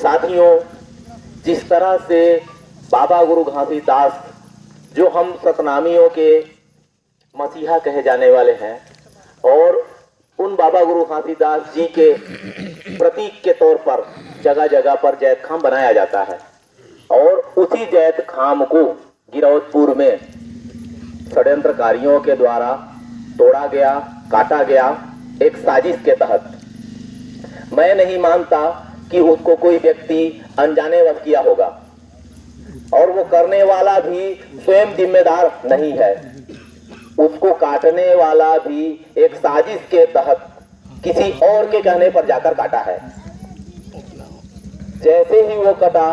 साथियों, जिस तरह से बाबा गुरु घासीदास, जो हम सतनामियों के मसीहा कहे जाने वाले हैं, और उन बाबा गुरु घासीदास जी के प्रतीक के तौर पर जगह जगह पर जैत खाम बनाया जाता है, और उसी जैत खाम को गिरौदपुर में षड्यंत्रकारियों के द्वारा तोड़ा गया, काटा गया, एक साजिश के तहत। मैं नहीं मानता कि उसको कोई व्यक्ति अनजाने वश किया होगा, और वो करने वाला भी स्वयं जिम्मेदार नहीं है। उसको काटने वाला भी एक साजिश के तहत किसी और के कहने पर जाकर काटा है। जैसे ही वो कटा,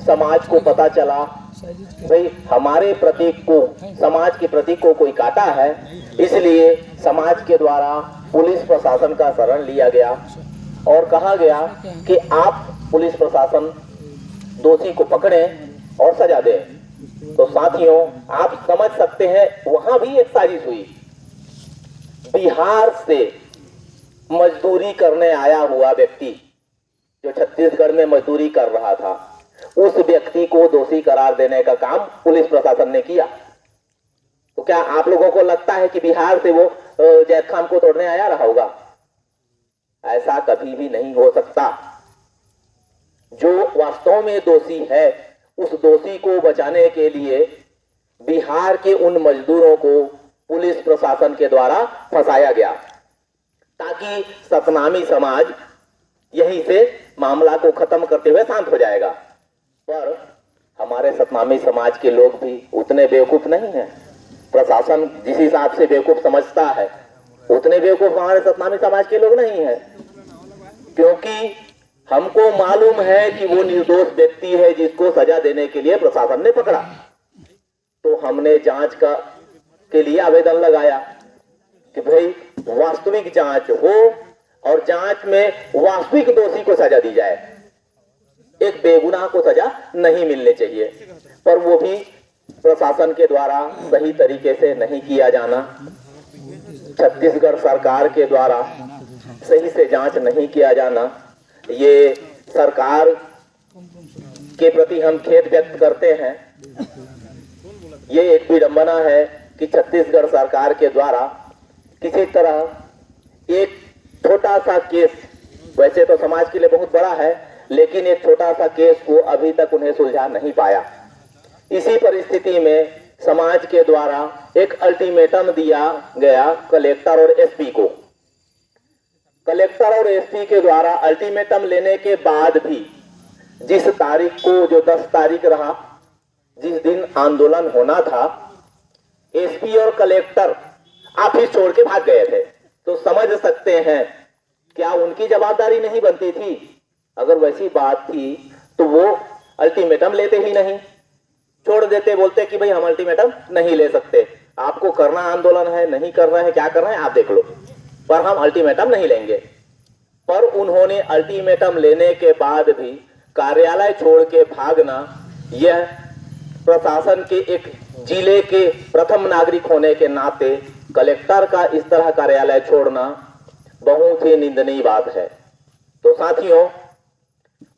समाज को पता चला भाई हमारे प्रतीक को, समाज के प्रतीक को कोई काटा है, इसलिए समाज के द्वारा पुलिस प्रशासन का शरण लिया गया और कहा गया कि आप पुलिस प्रशासन दोषी को पकड़ें और सजा दें। तो साथियों, आप समझ सकते हैं वहां भी एक साजिश हुई। बिहार से मजदूरी करने आया हुआ व्यक्ति जो छत्तीसगढ़ में मजदूरी कर रहा था, उस व्यक्ति को दोषी करार देने का काम पुलिस प्रशासन ने किया। तो क्या आप लोगों को लगता है कि बिहार से वो जैत खाम को तोड़ने आया रहा होगा? ऐसा कभी भी नहीं हो सकता। जो वास्तव में दोषी है, उस दोषी को बचाने के लिए बिहार के उन मजदूरों को पुलिस प्रशासन के द्वारा फंसाया गया, ताकि सतनामी समाज यहीं से मामला को खत्म करते हुए शांत हो जाएगा। पर हमारे सतनामी समाज के लोग भी उतने बेवकूफ नहीं हैं। प्रशासन जिस हिसाब से बेवकूफ समझता है, उतने बेवकूफ हमारे सतनामी समाज के लोग नहीं हैं, क्योंकि हमको मालूम है कि वो निर्दोष व्यक्ति है जिसको सजा देने के लिए प्रशासन ने पकड़ा। तो हमने जांच के लिए आवेदन लगाया कि भाई वास्तविक जांच हो और जांच में वास्तविक दोषी को सजा दी जाए, एक बेगुनाह को सजा नहीं मिलनी चाहिए। पर वो भी प्रशासन के द्वारा सही तरीके से नहीं किया जाना, छत्तीसगढ़ सरकार के द्वारा सही से जांच नहीं किया जाना, ये सरकार के प्रति हम खेद व्यक्त करते हैं। ये एक विडंबना है कि छत्तीसगढ़ सरकार के द्वारा किसी तरह एक छोटा सा केस, वैसे तो समाज के लिए बहुत बड़ा है, लेकिन एक छोटा सा केस को अभी तक उन्हें सुलझा नहीं पाया। इसी परिस्थिति में समाज के द्वारा एक अल्टीमेटम दिया गया कलेक्टर और एसपी को। कलेक्टर और एसपी के द्वारा अल्टीमेटम लेने के बाद भी जिस तारीख को, जो 10 तारीख रहा, जिस दिन आंदोलन होना था, एसपी और कलेक्टर ऑफिस छोड़ के भाग गए थे। तो समझ सकते हैं क्या उनकी जवाबदारी नहीं बनती थी? अगर वैसी बात थी तो वो अल्टीमेटम लेते ही नहीं, छोड़ देते, बोलते कि भाई हम अल्टीमेटम नहीं ले सकते, आपको करना आंदोलन है, नहीं करना है, क्या करना है आप देख लो, पर हम अल्टीमेटम नहीं लेंगे। पर उन्होंने अल्टीमेटम लेने के बाद भी कार्यालय छोड़ के भागना, यह प्रशासन के एक जिले के प्रथम नागरिक होने के नाते कलेक्टर का इस तरह कार्यालय छोड़ना बहुत ही निंदनीय बात है। तो साथियों,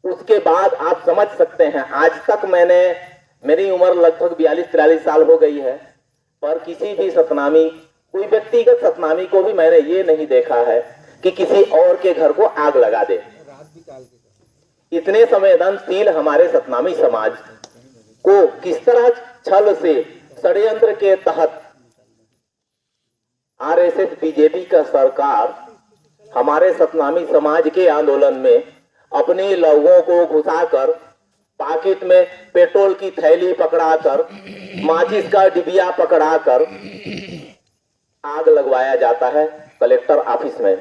उसके बाद आप समझ सकते हैं, आज तक मेरी उम्र लगभग 42-43 साल हो गई है, पर किसी भी सतनामी, कोई व्यक्तिगत सतनामी को भी मैंने ये नहीं देखा है कि किसी और के घर को आग लगा दे। इतने संवेदनशील हमारे सतनामी समाज को किस तरह छल से, षड्यंत्र के तहत आरएसएस बीजेपी का सरकार हमारे सतनामी समाज के आंदोलन में अपने लोगों को घुसाकर, पाकिट में पेट्रोल की थैली पकड़ाकर, माचिस का डिबिया पकड़ाकर आग लगवाया जाता है कलेक्टर ऑफिस में।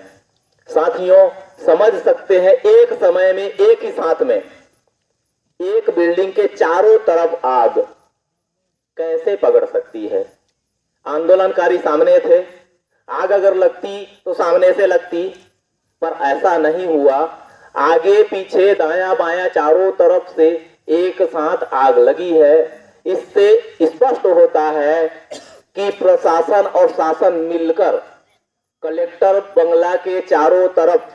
साथियों, समझ सकते हैं एक समय में, एक ही साथ में एक बिल्डिंग के चारों तरफ आग कैसे पकड़ सकती है? आंदोलनकारी सामने थे, आग अगर लगती तो सामने से लगती, पर ऐसा नहीं हुआ। आगे पीछे दायां बायां चारों तरफ से एक साथ आग लगी है। इससे स्पष्ट होता है कि प्रशासन और शासन मिलकर कलेक्टर बंगला के चारों तरफ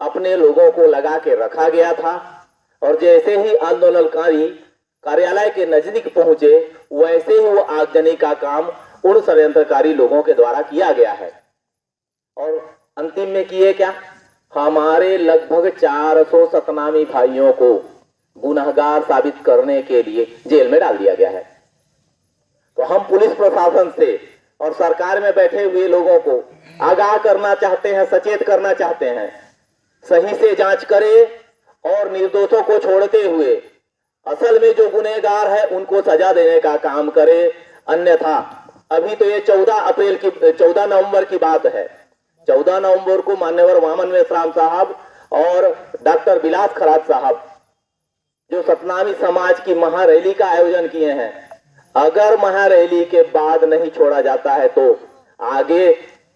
अपने लोगों को लगा के रखा गया था। और जैसे ही आंदोलनकारी कार्यालय के नजदीक पहुंचे, वैसे ही वो आगजनी का काम उन षड्यंत्रकारी लोगों के द्वारा किया गया है। और अंतिम में किए क्या, हमारे लगभग 400 सतनामी भाइयों को गुनहगार साबित करने के लिए जेल में डाल दिया गया है। तो हम पुलिस प्रशासन से और सरकार में बैठे हुए लोगों को आगाह करना चाहते हैं, सचेत करना चाहते हैं, सही से जांच करें और निर्दोषों को छोड़ते हुए असल में जो गुनहगार है उनको सजा देने का काम करे। अन्यथा अभी तो ये 14 नवंबर की बात है। 14 नवंबर को मान्यवर वामन मेश्राम साहब और डॉक्टर विलास खरात साहब जो सतनामी समाज की महारैली का आयोजन किए हैं, अगर महारैली के बाद नहीं छोड़ा जाता है तो आगे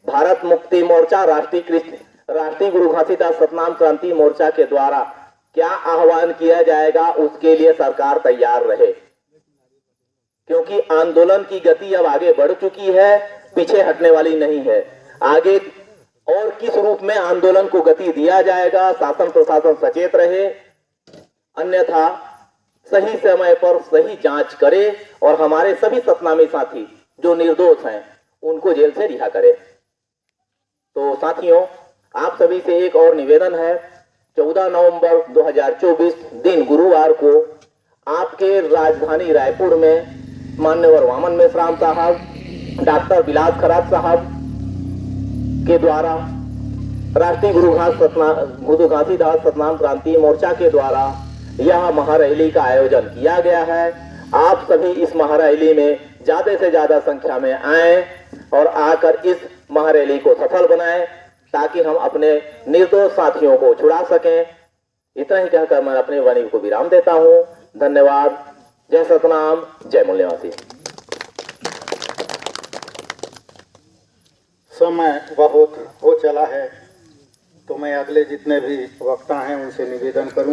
भारत मुक्ति मोर्चा, राष्ट्रीय गुरु घासीदास सतनाम क्रांति मोर्चा के द्वारा क्या आह्वान किया जाएगा, उसके लिए सरकार तैयार रहे। क्योंकि आंदोलन की गति अब आगे बढ़ चुकी है, पीछे हटने वाली नहीं है। आगे और किस रूप में आंदोलन को गति दिया जाएगा, शासन प्रशासन सचेत रहे, अन्यथा सही समय पर सही जांच करे और हमारे सभी सतनामी साथी जो निर्दोष हैं उनको जेल से रिहा करे। तो साथियों, आप सभी से एक और निवेदन है, 14 नवंबर 2024 दिन गुरुवार को आपके राजधानी रायपुर में मान्यवर वामन मेश्राम साहब, डॉक्टर विलास खरात साहब के द्वारा राष्ट्रीय गुरु घासीदास सतनाम क्रांति मोर्चा के द्वारा यह महारैली का आयोजन किया गया है। आप सभी इस महारैली में ज्यादा से ज्यादा संख्या में आए और आकर इस महारैली को सफल बनाएं ताकि हम अपने निर्दोष साथियों को छुड़ा सकें। इतना ही कहकर मैं अपने वाणी को विराम देता हूं। धन्यवाद। जय सतनाम, जय मूल निवासी। समय बहुत हो चला है, तो मैं अगले जितने भी वक्ता हैं उनसे निवेदन करूं